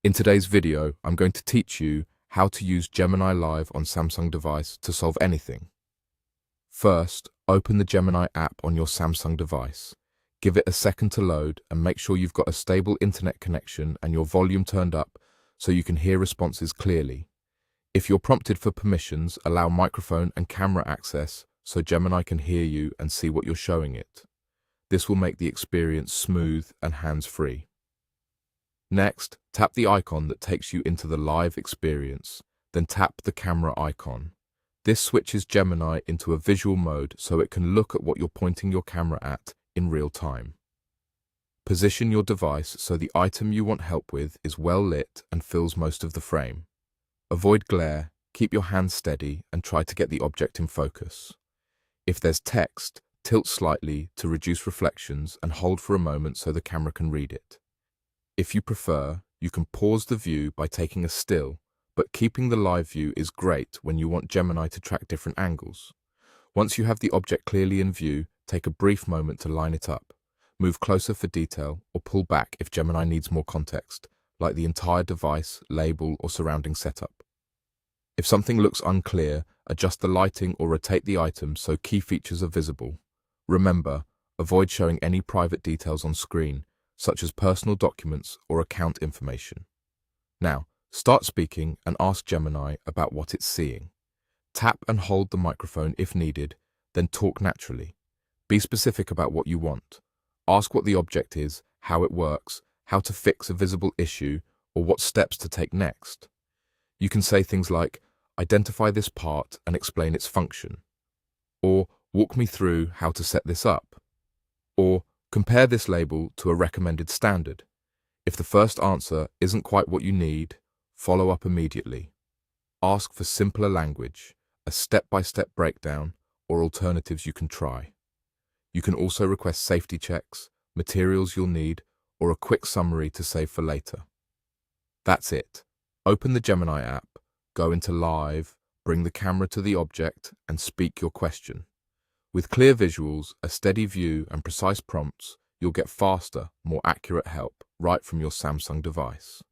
In today's video, I'm going to teach you how to use Gemini Live on Samsung device to solve anything. First, open the Gemini app on your Samsung device. Give it a second to load and make sure you've got a stable internet connection and your volume turned up so you can hear responses clearly. If you're prompted for permissions, allow microphone and camera access so Gemini can hear you and see what you're showing it. This will make the experience smooth and hands-free. Next, tap the icon that takes you into the live experience, then tap the camera icon. This switches Gemini into a visual mode so it can look at what you're pointing your camera at in real time. Position your device so the item you want help with is well lit and fills most of the frame. Avoid glare, keep your hands steady, and try to get the object in focus. If there's text, tilt slightly to reduce reflections and hold for a moment so the camera can read it. If you prefer, you can pause the view by taking a still, but keeping the live view is great when you want Gemini to track different angles. Once you have the object clearly in view, take a brief moment to line it up. Move closer for detail or pull back if Gemini needs more context, like the entire device, label, or surrounding setup. If something looks unclear, adjust the lighting or rotate the item so key features are visible. Remember, avoid showing any private details on screen, such as personal documents or account information. Now, start speaking and ask Gemini about what it's seeing. Tap and hold the microphone if needed, then talk naturally. Be specific about what you want. Ask what the object is, how it works, how to fix a visible issue, or what steps to take next. You can say things like, "Identify this part and explain its function," or "Walk me through how to set this up," or "Compare this label to a recommended standard." If the first answer isn't quite what you need, follow up immediately. Ask for simpler language, a step-by-step breakdown, or alternatives you can try. You can also request safety checks, materials you'll need, or a quick summary to save for later. That's it. Open the Gemini app, go into Live, bring the camera to the object, and speak your question. With clear visuals, a steady view, and precise prompts, you'll get faster, more accurate help right from your Samsung device.